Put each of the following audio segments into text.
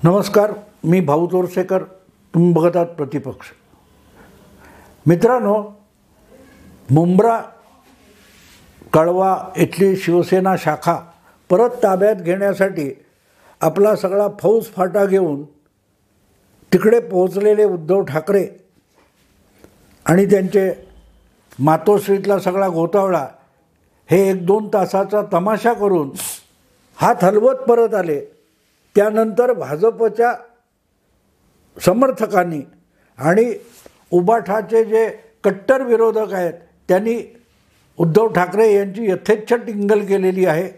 नमस्कार, मी भाऊ तोरसेकर. तुम्ही बघत आहात प्रतिपक्ष. मित्रांनो, मुंब्रा कळवा इथली शिवसेना शाखा परत ताब्यात घेण्यासाठी आपला सगळा फौजफाटा घेऊन तिकडे पोहोचलेले उद्धव ठाकरे आणि त्यांचे मातोश्रीतला सगळा गोतावळा हे 1-2 तासाचा तमाशा करून हात हलवत परत आले. त्यानंतर भाजपच्या समर्थकांनी आणि उबाठाचे जे कट्टर विरोधक आहेत त्यांनी उद्धव ठाकरे यांची यथेच्छ टिंगल केलेली आहे.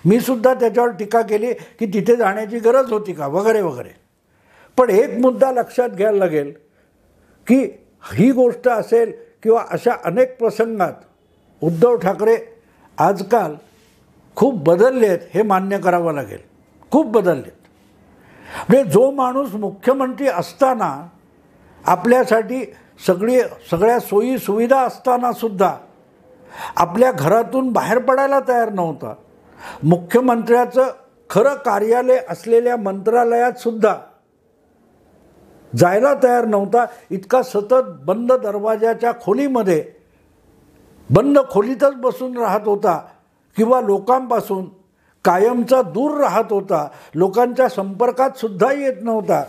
मी सुद्धा त्याच्यावर टीका केली की तिथे जाण्याची गरज होती का वगैरे वगैरे. पण एक मुद्दा लक्षात घ्यायला लागेल की ही गोष्ट असेल किंवा अशा अनेक प्रसंगात उद्धव ठाकरे आजकाल खूप बदलले आहेत हे मान्य करावं लागेल. खूप बदललेत. म्हणजे जो माणूस मुख्यमंत्री असताना आपल्यासाठी सगळ्या सोयी सुविधा असतानासुद्धा आपल्या घरातून बाहेर पडायला तयार नव्हता, मुख्यमंत्र्याचं खरं कार्यालय असलेल्या मंत्रालयातसुद्धा जायला तयार नव्हता, इतका सतत बंद दरवाजाच्या खोलीमध्ये बंद खोलीतच बसून राहत होता किंवा लोकांपासून कायमचा दूर राहत होता, लोकांच्या संपर्कात सुद्धा येत नव्हता,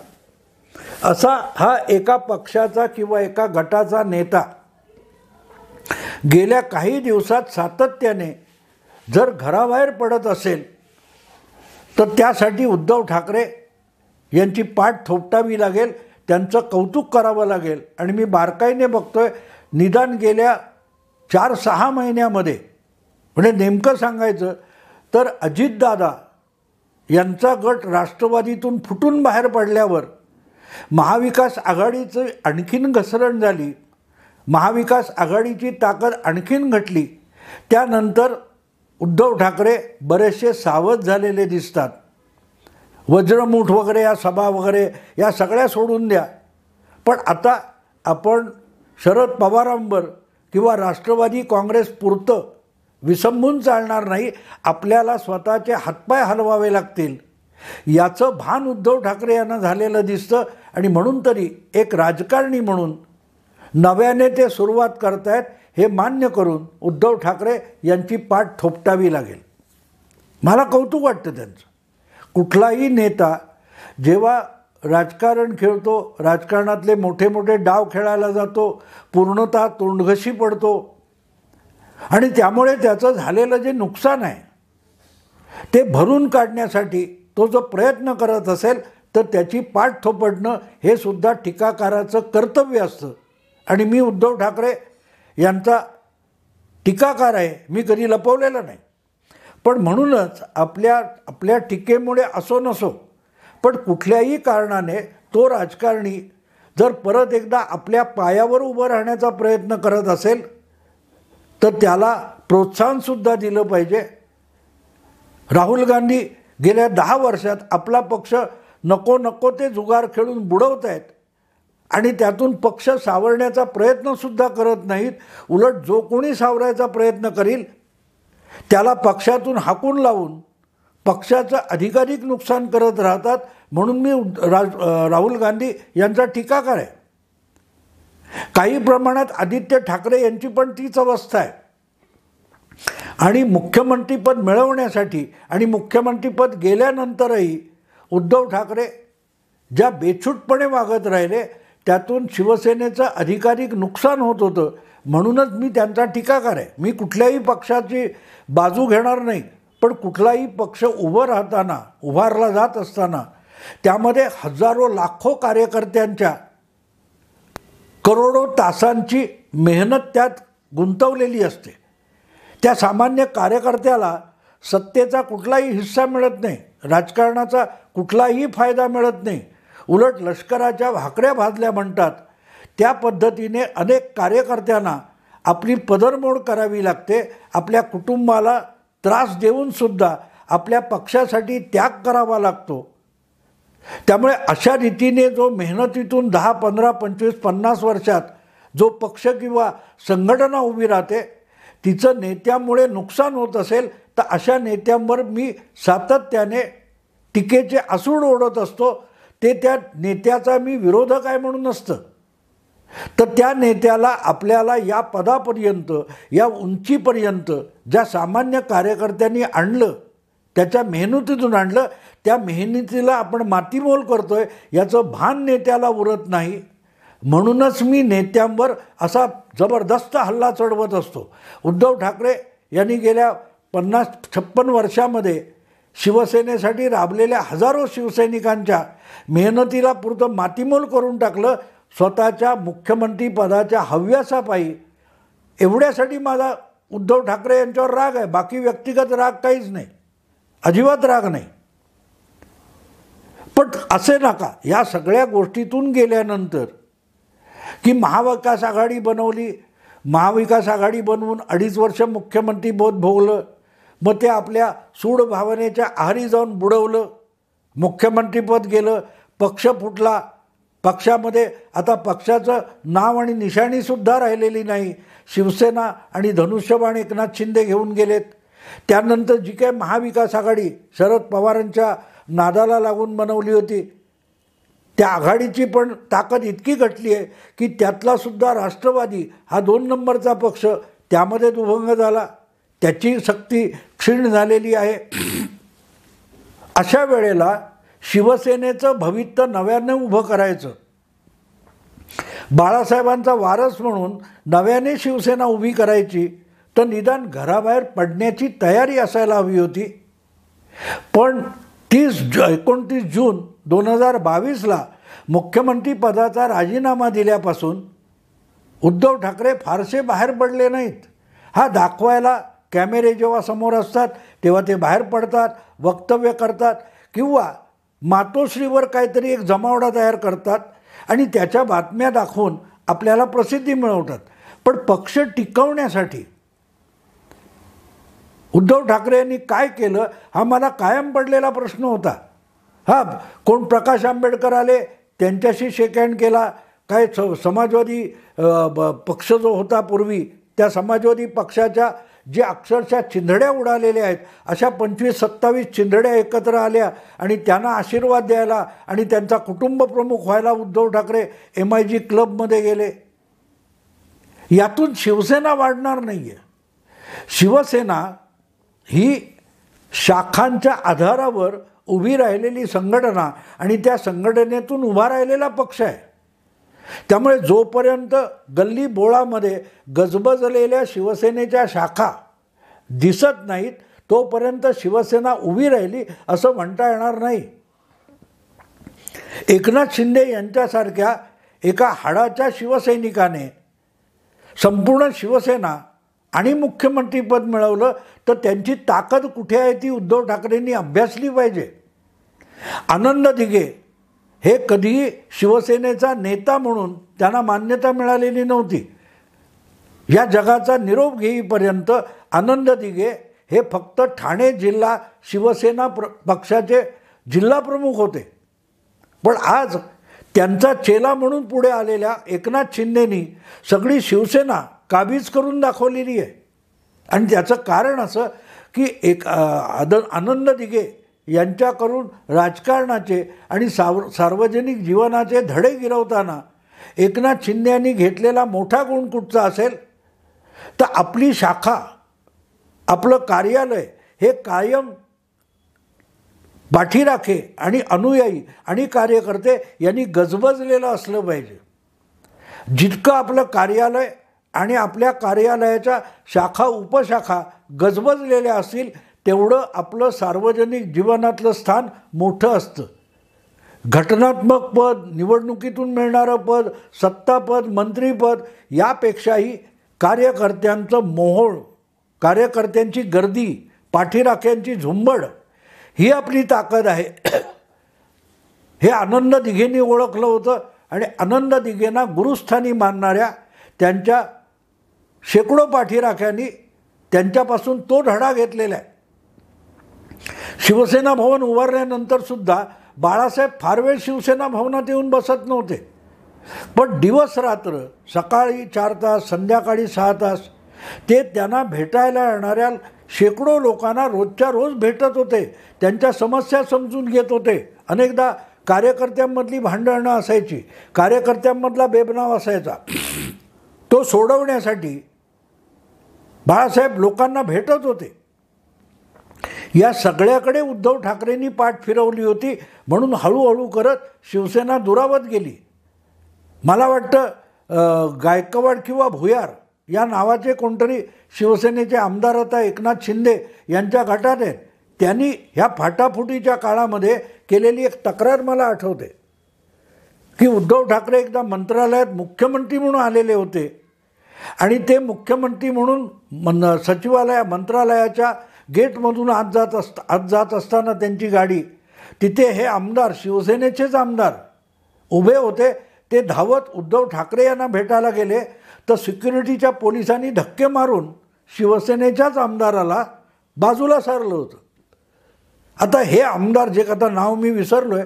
असा हा एका पक्षाचा किंवा एका गटाचा नेता गेल्या काही दिवसात सातत्याने जर घराबाहेर पडत असेल तर त्यासाठी उद्धव ठाकरे यांची पाठ थोपटावी लागेल, त्यांचं कौतुक करावं लागेल. आणि मी बारकाईने बघतोय, निदान गेल्या 4-6 महिन्यामध्ये, म्हणजे नेमकं सांगायचं तर अजितदादा यांचा गट राष्ट्रवादीतून फुटून बाहेर पडल्यावर महाविकास आघाडीचं आणखीन घसरण झाली, महाविकास आघाडीची ताकद आणखीन घटली. त्यानंतर उद्धव ठाकरे बरेचसे सावध झालेले दिसतात. वज्रमूठ वगैरे या सभा वगैरे या सगळ्या सोडून द्या, पण आता आपण शरद पवारांवर किंवा राष्ट्रवादी काँग्रेस पुरतं विसंबून चालणार नाही, आपल्याला स्वतःचे हातपाय हलवावे लागतील याचं भान उद्धव ठाकरे यांना झालेलं दिसतं. आणि म्हणून तरी एक राजकारणी म्हणून नव्याने ते सुरुवात करतायत हे मान्य करून उद्धव ठाकरे यांची पाठ थोपटावी लागेल. मला कौतुक वाटतं त्यांचं. कुठलाही नेता जेव्हा राजकारण खेळतो, राजकारणातले मोठे मोठे डाव खेळायला जातो, पूर्णतः तोंडघशी पडतो आणि त्यामुळे त्याचं झालेलं जे नुकसान आहे ते भरून काढण्यासाठी तो जो प्रयत्न करत असेल तर त्याची पाठ थोपटणं हे सुद्धा टीकाकाराचं कर्तव्य असतं. आणि मी उद्धव ठाकरे यांचा टीकाकार आहे, मी कधी लपवलेलं नाही. पण म्हणूनच आपल्या टीकेमुळे असो नसो, पण कुठल्याही कारणाने तो राजकारणी जर परत एकदा आपल्या पायावर उभं राहण्याचा प्रयत्न करत असेल तर त्याला प्रोत्साहनसुद्धा दिलं पाहिजे. राहुल गांधी गेल्या 10 वर्षात आपला पक्ष नको ते जुगार खेळून बुडवत आहेत आणि त्यातून पक्ष सावरण्याचा प्रयत्नसुद्धा करत नाहीत. उलट जो कोणी सावरायचा प्रयत्न करील त्याला पक्षातून हाकून लावून पक्षाचं अधिकाधिक नुकसान करत राहतात. म्हणून मी राहुल गांधी यांचा टीकाकार आहे. काही प्रमाणात आदित्य ठाकरे यांची पण तीच अवस्था आहे. आणि मुख्यमंत्रीपद मिळवण्यासाठी आणि मुख्यमंत्रीपद गेल्यानंतरही उद्धव ठाकरे ज्या बेछूटपणे वागत राहिले त्यातून शिवसेनेचं अधिकाधिक नुकसान होत होतं. म्हणूनच मी त्यांचा टीकाकार आहे. मी कुठल्याही पक्षाची बाजू घेणार नाही, पण कुठलाही पक्ष उभारला जात असताना त्यामध्ये हजारो लाखो कार्यकर्त्यांच्या करोडो तासांची मेहनत त्यात गुंतवलेली असते. त्या सामान्य कार्यकर्त्याला सत्तेचा कुठलाही हिस्सा मिळत नाही, राजकारणाचा कुठलाही फायदा मिळत नाही. उलट लष्कराच्या भाकऱ्या भाजल्या म्हणतात त्या पद्धतीने अनेक कार्यकर्त्यांना आपली पदरमोड करावी लागते. आपल्या कुटुंबाला त्रास देऊनसुद्धा आपल्या पक्षासाठी त्याग करावा लागतो. त्यामुळे अशा रीतीने जो मेहनतीतून 10, 15, 25, 50 वर्षात जो पक्ष किंवा संघटना उभी राहते तिचं नेत्यामुळे नुकसान होत असेल तर अशा नेत्यांवर मी सातत्याने टीकेचे आसूड ओढत असतो ते त्या नेत्याचा मी विरोधक आहे म्हणून नसतं, तर त्या नेत्याला आपल्याला या पदापर्यंत, या उंचीपर्यंत ज्या सामान्य कार्यकर्त्यांनी आणलं, त्याच्या मेहनतीतून आणलं, त्या मेहनतीला आपण मातीमोल करतोय याचं भान नेत्याला उरत नाही. म्हणूनच मी नेत्यांवर असा जबरदस्त हल्ला चढवत असतो. उद्धव ठाकरे यांनी गेल्या 50-56 वर्षामध्ये शिवसेनेसाठी राबलेल्या हजारो शिवसैनिकांच्या मेहनतीला पुरतं मातीमोल करून टाकलं. स्वतःच्या मुख्यमंत्रीपदाच्या हव्यासापायी, एवढ्यासाठी माझा उद्धव ठाकरे यांच्यावर राग आहे. बाकी व्यक्तिगत राग काहीच नाही, अजिबात राग नाही. पण असे नका. या सगळ्या गोष्टीतून गेल्यानंतर की महाविकास आघाडी बनवली, महाविकास आघाडी बनवून 2.5 वर्ष मुख्यमंत्रीपद भोगलं, मग ते आपल्या सूड भावनेच्या आहारी जाऊन बुडवलं, मुख्यमंत्रीपद गेलं, पक्ष फुटला, पक्षामध्ये आता पक्षाचं नाव आणि निशाणीसुद्धा राहिलेली नाही. शिवसेना आणि धनुष्यबाण एकनाथ शिंदे घेऊन गेलेत. त्यानंतर जी काय महाविकास आघाडी शरद पवारांच्या नादाला लागून बनवली होती, त्या आघाडीची पण ताकद इतकी घटली आहे की त्यातलासुद्धा राष्ट्रवादी हा 2 नंबरचा पक्ष त्यामध्ये दुभंग झाला, त्याची शक्ती क्षीण झालेली आहे. अशा वेळेला शिवसेनेचं भविष्य नव्याने उभं करायचं, बाळासाहेबांचा वारस म्हणून नव्याने शिवसेना उभी करायची, तर निदान घराबाहेर पडण्याची तयारी असायला हवी होती. पण 29 जून 2022ला मुख्यमंत्रीपदाचा राजीनामा दिल्यापासून उद्धव ठाकरे फारसे बाहेर पडले नाहीत. हा दाखवायला कॅमेरे जेव्हा समोर असतात तेव्हा ते बाहेर पडतात, वक्तव्य करतात किंवा मातोश्रीवर काहीतरी एक जमावडा तयार करतात आणि त्याच्या बातम्या दाखवून आपल्याला प्रसिद्धी मिळवतात. पण पक्ष टिकवण्यासाठी उद्धव ठाकरे यांनी काय केलं हा मला कायम पडलेला प्रश्न होता. कोण प्रकाश आंबेडकर आले, त्यांच्याशी शेक हँड केला, काय समाजवादी पक्ष जो होता पूर्वी, त्या समाजवादी पक्षाच्या जे अक्षरशः चिंधड्या उडालेल्या आहेत अशा 25-27 चिंधड्या एकत्र आल्या आणि त्यांना आशीर्वाद द्यायला आणि त्यांचा कुटुंब प्रमुख व्हायला उद्धव ठाकरे MIG क्लबमध्ये गेले. यातून शिवसेना वाढणार नाही आहे. शिवसेना ही शाखांच्या आधारावर उभी राहिलेली संघटना आणि त्या संघटनेतून उभा राहिलेला पक्ष आहे. त्यामुळे जोपर्यंत गल्ली बोळामध्ये गजबजलेल्या शिवसेनेच्या शाखा दिसत नाहीत तोपर्यंत शिवसेना उभी राहिली असं म्हणता येणार नाही. एकनाथ शिंदे यांच्यासारख्या एका हाडाच्या शिवसैनिकाने संपूर्ण शिवसेना आणि मुख्यमंत्रीपद मिळवलं तर त्यांची ताकद कुठे आहे ती उद्धव ठाकरेंनी अभ्यासली पाहिजे. आनंद दिघे हे कधीही शिवसेनेचा नेता म्हणून त्यांना मान्यता मिळालेली नव्हती. या जगाचा निरोप घेईपर्यंत आनंद दिघे हे फक्त ठाणे जिल्हा शिवसेना पक्षाचे जिल्हा प्रमुख होते. पण आज त्यांचा चेला म्हणून पुढे आलेल्या एकनाथ शिंदेनी सगळी शिवसेना काबीज करून दाखवलेली आहे. आणि त्याचं कारण असं की आनंद दिघे यांच्याकडून राजकारणाचे आणि सार्वजनिक जीवनाचे धडे गिरवताना एकनाथ शिंदे यांनी घेतलेला मोठा गुण कुठचा असेल तर आपली शाखा, आपलं कार्यालय हे कायम पाठीराखे आणि अनुयायी आणि कार्यकर्ते यांनी गजबजलेलं असलं पाहिजे. जितकं आपलं कार्यालय आणि आपल्या कार्यालयाच्या शाखा उपशाखा गजबजलेल्या असतील तेवढं आपलं सार्वजनिक जीवनातलं स्थान मोठं असतं. घटनात्मक पद, निवडणुकीतून मिळणारं पद, सत्तापद, मंत्रीपद यापेक्षाही कार्यकर्त्यांचं मोहोळ, कार्यकर्त्यांची गर्दी, पाठीराख्यांची झुंबड ही आपली ताकद आहे. हे आनंद दिघेंनी ओळखलं होतं आणि आनंद दिघेंना गुरुस्थानी मानणाऱ्या त्यांच्या शेकडो पाठीराख्यांनी त्यांच्यापासून तो धडा घेतलेला आहे. शिवसेना भवन उभारल्यानंतर सुद्धा बाळासाहेब फार वेळ शिवसेना भवनात येऊन बसत नव्हते. पण दिवस रात्र, सकाळी 4 तास, संध्याकाळी 6 तास ते त्यांना भेटायला येणाऱ्या शेकडो लोकांना रोजच्या रोज भेटत होते, त्यांच्या समस्या समजून घेत होते. अनेकदा कार्यकर्त्यांमधली भांडणं असायची, कार्यकर्त्यांमधला बेबनाव असायचा, तो सोडवण्यासाठी बाळासाहेब लोकांना भेटत होते. या सगळ्याकडे उद्धव ठाकरेंनी पाठ फिरवली होती, म्हणून हळूहळू करत शिवसेना दुरावत गेली. मला वाटतं गायकवाड किंवा भुयार या नावाचे कोणतरी शिवसेनेचे आमदार आता एकनाथ शिंदे यांच्या गटात आहेत. त्यांनी ह्या फाटाफुटीच्या काळामध्ये केलेली एक तक्रार मला आठवते की उद्धव ठाकरे एकदा मंत्रालयात मुख्यमंत्री म्हणून आलेले होते आणि ते मुख्यमंत्री म्हणून मंत्रालयाच्या गेटमधून आत जात असताना त्यांची गाडी, तिथे हे आमदार, शिवसेनेचेच आमदार उभे होते. ते धावत उद्धव ठाकरे यांना भेटायला गेले तर सिक्युरिटीच्या पोलिसांनी धक्के मारून शिवसेनेच्याच आमदाराला बाजूला सारलं होतं. आता हे आमदार, जे आता नाव मी विसरलो आहे,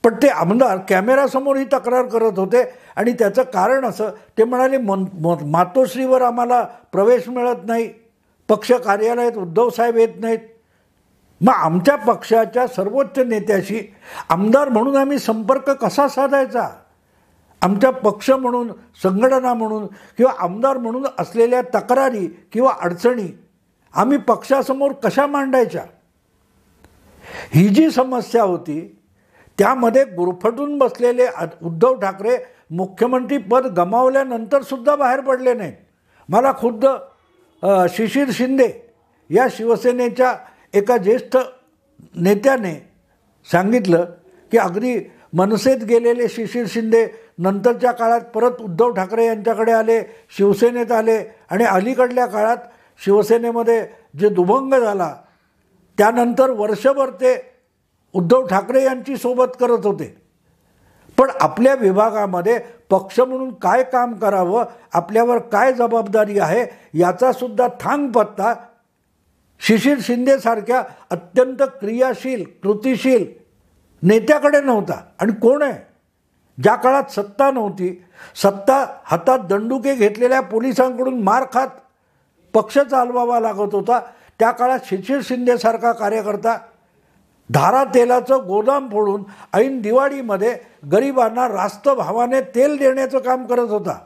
पण ते आमदार कॅमेरासमोर ही तक्रार करत होते आणि त्याचं कारण असं, ते म्हणाले मातोश्रीवर आम्हाला प्रवेश मिळत नाही, पक्ष कार्यालयात उद्धवसाहेब येत नाहीत. मग आमच्या पक्षाच्या सर्वोच्च नेत्याशी आमदार म्हणून आम्ही संपर्क कसा साधायचा? आमच्या पक्ष म्हणून, संघटना म्हणून किंवा आमदार म्हणून असलेल्या तक्रारी किंवा अडचणी आम्ही पक्षासमोर कशा मांडायच्या? ही जी समस्या होती त्यामध्ये गुरफटून बसलेले उद्धव ठाकरे मुख्यमंत्री पद गमावल्यानंतर सुद्धा बाहेर पडले नाहीत. मला खुद्द शिशिर शिंदे या शिवसेनेच्या एका ज्येष्ठ नेत्याने सांगितलं की अगदी मनसेत गेलेले शिशिर शिंदे नंतरच्या काळात परत उद्धव ठाकरे यांच्याकडे आले, शिवसेनेत आले आणि अलीकडल्या काळात शिवसेनेमध्ये जे दुभंग झाला त्यानंतर वर्षभर ते उद्धव ठाकरे यांची सोबत करत होते. पण आपल्या विभागामध्ये पक्ष म्हणून काय काम करावं, आपल्यावर काय जबाबदारी आहे याचा सुद्धा थांग पत्ता शिशिर शिंदेसारख्या अत्यंत क्रियाशील, कृतिशील नेत्याकडे नव्हता. आणि कोण आहे? ज्या काळात सत्ता नव्हती, सत्ता हातात दंडुके घेतलेल्या पोलिसांकडून मार खात पक्ष चालवावा लागत होता, त्या काळात शिशिर शिंदेसारखा कार्यकर्ता धारा तेलाचं गोदाम फोडून ऐन दिवाळीमध्ये गरिबांना रास्त भावाने तेल देण्याचं काम करत होता,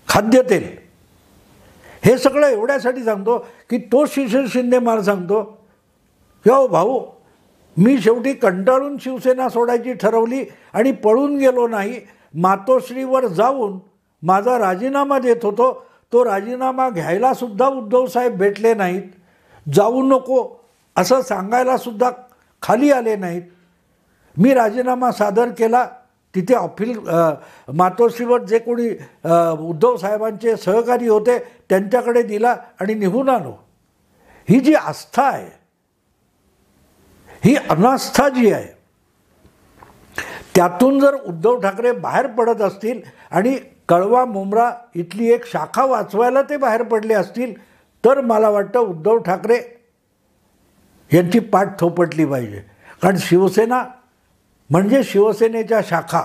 खाद्यतेल. हे सगळं एवढ्यासाठी सांगतो की तो शिशिर शिंदे मला सांगतो की हो भाऊ, मी शेवटी कंटाळून शिवसेना सोडायची ठरवली आणि पळून गेलो नाही. मातोश्रीवर जाऊन माझा राजीनामा देत होतो, तो राजीनामा घ्यायला सुद्धा उद्धवसाहेब भेटले नाहीत, जाऊ नको असं सांगायला सुद्धा खाली आले नाहीत. मी राजीनामा सादर केला, तिथे मातोश्रीवर जे कोणी उद्धव साहेबांचे सहकारी होते त्यांच्याकडे दिला आणि निघून आलो. ही जी आस्था आहे, ही अनास्था जी आहे, त्यातून जर उद्धव ठाकरे बाहेर पडत असतील आणि कळवा मुंब्रा इथली एक शाखा वाचवायला ते बाहेर पडले असतील तर मला वाटतं उद्धव ठाकरे यांची पाठ थोपटली पाहिजे. कारण शिवसेना म्हणजे शिवसेनेच्या शाखा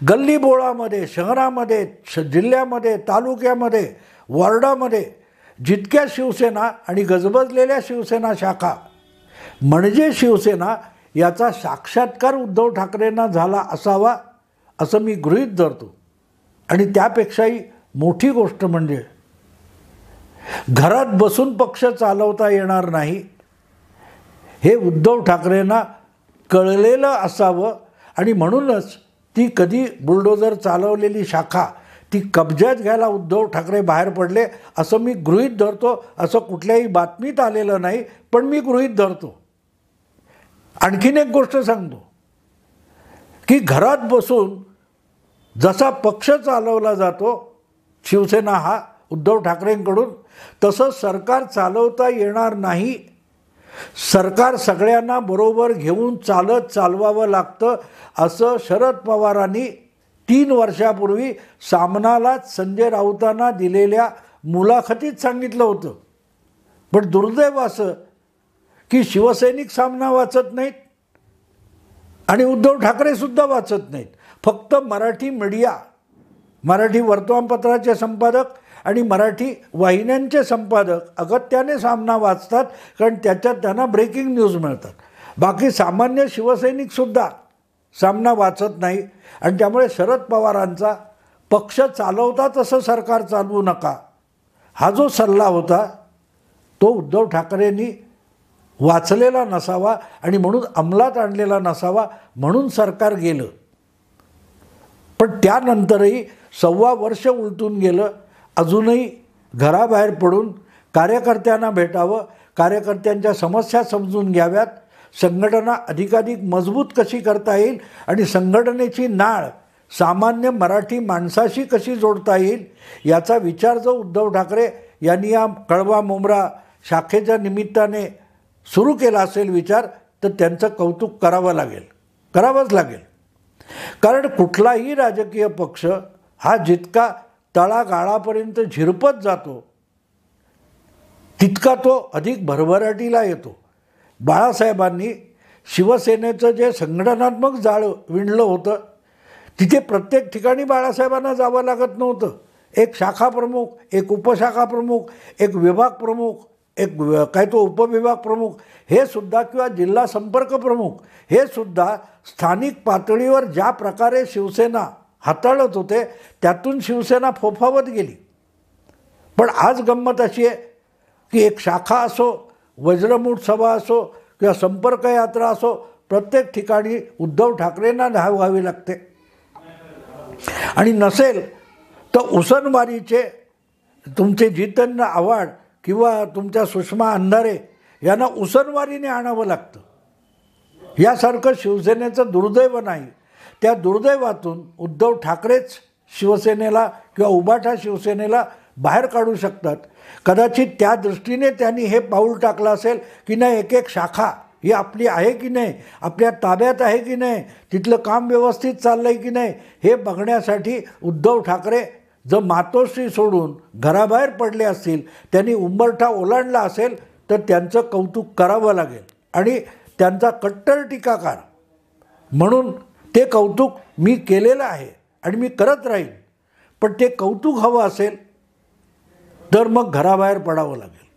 गल्लीबोळामध्ये, शहरामध्ये, जिल्ह्यामध्ये, तालुक्यामध्ये, वॉर्डामध्ये जितक्या शिवसेना आणि गजबजलेल्या शिवसेना शाखा म्हणजे शिवसेना, याचा साक्षात्कार उद्धव ठाकरेंना झाला असावा असं मी गृहीत धरतो. आणि त्यापेक्षाही मोठी गोष्ट म्हणजे घरात बसून पक्ष चालवता येणार नाही हे उद्धव ठाकरेंना कळलेलं असावं आणि म्हणूनच ती कधी बुलडोजर चालवलेली शाखा ती कब्जात घ्यायला उद्धव ठाकरे बाहेर पडले असं मी गृहीत धरतो. असं कुठल्याही बातमीत आलेलं नाही, पण मी गृहीत धरतो. आणखीन एक गोष्ट सांगतो की घरात बसून जसा पक्ष चालवला जातो शिवसेना हा उद्धव ठाकरेंकडून, तसं सरकार चालवता येणार नाही. सरकार सगळ्यांना बरोबर घेऊन चालवावं लागतं असं शरद पवारांनी 3 वर्षापूर्वी सामनालाच संजय राऊतांना दिलेल्या मुलाखतीत सांगितलं होतं. पण दुर्दैव असं की शिवसैनिक सामना वाचत नाहीत आणि उद्धव ठाकरेसुद्धा वाचत नाहीत. फक्त मराठी मीडिया, मराठी वर्तमानपत्राचे संपादक आणि मराठी वाहिन्यांचे संपादक अगत्याने सामना वाचतात, कारण त्याच्यात त्यांना ब्रेकिंग न्यूज मिळतात. बाकी सामान्य शिवसैनिकसुद्धा सामना वाचत नाही. आणि त्यामुळे शरद पवारांचा पक्ष चालवता तसं सरकार चालवू नका हा जो सल्ला होता तो उद्धव ठाकरेंनी वाचलेला नसावा आणि म्हणून अंमलात आणलेला नसावा, म्हणून सरकार गेलं. पण त्यानंतरही 1.25 वर्ष उलटून गेलं. अजूनही घराबाहेर पडून कार्यकर्त्यांना भेटावं, कार्यकर्त्यांच्या समस्या समजून घ्याव्यात, संघटना अधिकाधिक मजबूत कशी करता येईल आणि संघटनेची नाळ सामान्य मराठी माणसाशी कशी जोडता येईल याचा विचार जो उद्धव ठाकरे यांनी या कळवा मुंब्रा शाखेच्या निमित्ताने सुरू केला असेल विचार, तर त्यांचं कौतुक करावंच लागेल. कारण कुठलाही राजकीय पक्ष हा जितका तळागाळापर्यंत झिरपत जातो तितका तो अधिक भरभराटीला येतो. बाळासाहेबांनी शिवसेनेचं जे संघटनात्मक जाळं विणलं होतं तिथे प्रत्येक ठिकाणी बाळासाहेबांना जावं लागत नव्हतं. एक शाखा प्रमुख, एक उपशाखा प्रमुख, एक विभाग प्रमुख, एक उपविभाग प्रमुख हे सुद्धा किंवा जिल्हा संपर्क प्रमुख हे सुद्धा स्थानिक पातळीवर ज्या प्रकारे शिवसेना हाताळत होते त्यातून शिवसेना फोफावत गेली. पण आज गंमत अशी आहे की एक शाखा असो, वज्रमूठ सभा असो किंवा संपर्क यात्रा असो, प्रत्येक ठिकाणी उद्धव ठाकरेंना धाव घ्यावी लागते. आणि नसेल तर उसनवारीचे तुमचे जितेंद्र आव्हाड किंवा तुमच्या सुषमा अंधारे यांना उसनवारीने आणावं लागतं. यासारखं शिवसेनेचं दुर्दैव नाही. त्या दुर्दैवातून उद्धव ठाकरेच शिवसेनेला किंवा उभाठा शिवसेनेला बाहेर काढू शकतात. कदाचित त्या दृष्टीने त्यांनी हे पाऊल टाकलं असेल की नाही, एक एक शाखा ही आपली आहे की नाही, आपल्या ताब्यात आहे की नाही, तिथलं काम व्यवस्थित चाललं आहे की नाही हे बघण्यासाठी उद्धव ठाकरे जर मातोश्री सोडून घराबाहेर पडले असतील, त्यांनी उंबरठा ओलांडला असेल तर त्यांचं कौतुक करावं लागेल. आणि त्यांचा कट्टर टीकाकार म्हणून ते कौतुक मी केलेलं आहे आणि मी करत राहीन. पण ते कौतुक हवं असेल तर मग घराबाहेर पडावं लागेल,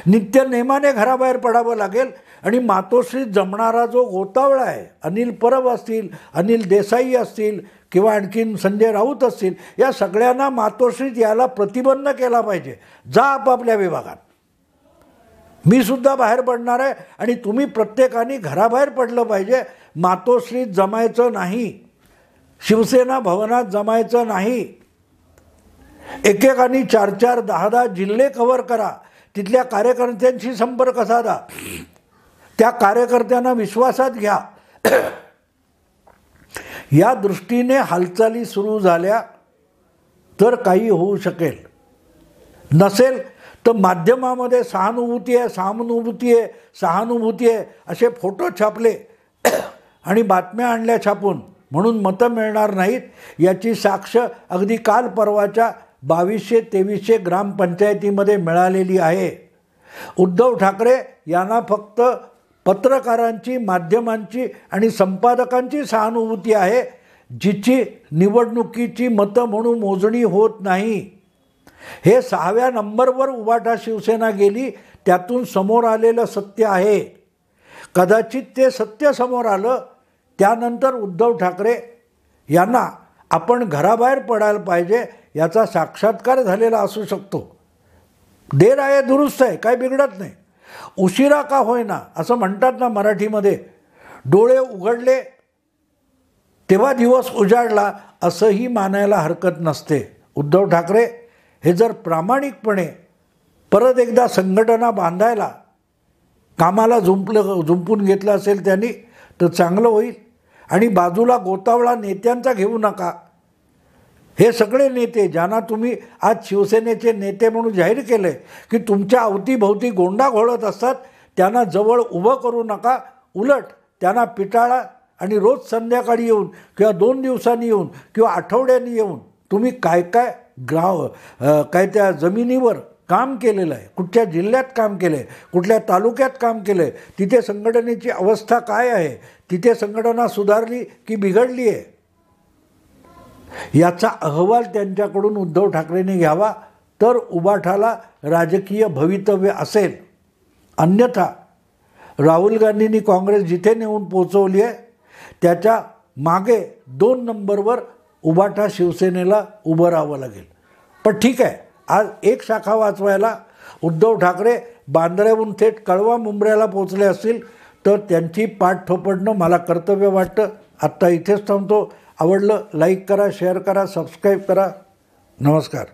नित्यनेमाने घराबाहेर पडावं लागेल. आणि मातोश्रीत जमणारा जो गोतावळा आहे, अनिल परब असतील, अनिल देसाई असतील किंवा आणखीन संजय राऊत असतील, या सगळ्यांना मातोश्रीत याला प्रतिबंध केला पाहिजे. जा आपापल्या विभागात, मी सुद्धा बाहेर पडणार आहे आणि तुम्ही प्रत्येकाने घराबाहेर पडलं पाहिजे. मातोश्रीत जमायचं नाही, शिवसेना भवनात जमायचं नाही. एकेकानी 4-4, 10-10 जिल्हे कव्हर करा, तिथल्या कार्यकर्त्यांशी संपर्क साधा, त्या कार्यकर्त्यांना विश्वासात घ्या. या दृष्टीने हालचाली सुरू झाल्या तर काही होऊ शकेल. नसेल तर माध्यमामध्ये सहानुभूती आहे असे फोटो छापले आणि बातम्या आणल्या छापून म्हणून मतं मिळणार नाहीत. याची साक्ष अगदी काल परवाच्या 2200-2300 ग्रामपंचायतीमध्ये मिळालेली आहे. उद्धव ठाकरे यांना फक्त पत्रकारांची, माध्यमांची आणि संपादकांची सहानुभूती आहे, जिची निवडणुकीची मतं म्हणून मोजणी होत नाही. हे 6व्या नंबरवर उभाठा शिवसेना गेली, त्यातून समोर आलेलं सत्य आहे. कदाचित ते सत्य समोर आलं त्यानंतर उद्धव ठाकरे यांना आपण घराबाहेर पडायला पाहिजे याचा साक्षात्कार झालेला असू शकतो. देर आहे दुरुस्त आहे, काय बिघडत नाही. उशिरा का होईना असं म्हणतात ना मराठीमध्ये, डोळे उघडले तेव्हा दिवस उजाडला असंही मानायला हरकत नसते. उद्धव ठाकरे हे जर प्रामाणिकपणे परत एकदा संघटना बांधायला कामाला जुंपून घेतलं असेल त्यांनी तर चांगलं होईल. आणि बाजूला गोतावळा नेत्यांचा घेऊ नका. हे सगळे नेते ज्यांना तुम्ही आज शिवसेनेचे नेते म्हणून जाहीर केले की तुमच्या अवतीभोवती गोंडा घोळत असतात, त्यांना जवळ उभं करू नका. उलट त्यांना पिटाळा आणि रोज संध्याकाळी येऊन किंवा 2 दिवसांनी येऊन किंवा आठवड्यांनी येऊन तुम्ही काय त्या जमिनीवर काम केलेलं आहे, कुठल्या जिल्ह्यात काम केलं आहे, कुठल्या तालुक्यात काम केलं आहे, तिथे संघटनेची अवस्था काय आहे, तिथे संघटना सुधारली की बिघडली आहे, याचा अहवाल त्यांच्याकडून उद्धव ठाकरेंनी घ्यावा. तर उबाठाला राजकीय भवितव्य असेल. अन्यथा राहुल गांधींनी काँग्रेस जिथे नेऊन पोचवली आहे त्याच्या मागे 2 नंबरवर उबाठा शिवसेनेला उभं राहावं लागेल. पण ठीक आहे, आज एक शाखा वाचवायला उद्धव ठाकरे बांद्र्याहून थेट कळवा मुंब्र्याला पोचले असतील तर त्यांची पाठ थोपडणं मला कर्तव्य वाटतं. आत्ता इथेच थांबतो. आवडलं लाईक करा, शेअर करा, सबस्क्राईब करा. नमस्कार.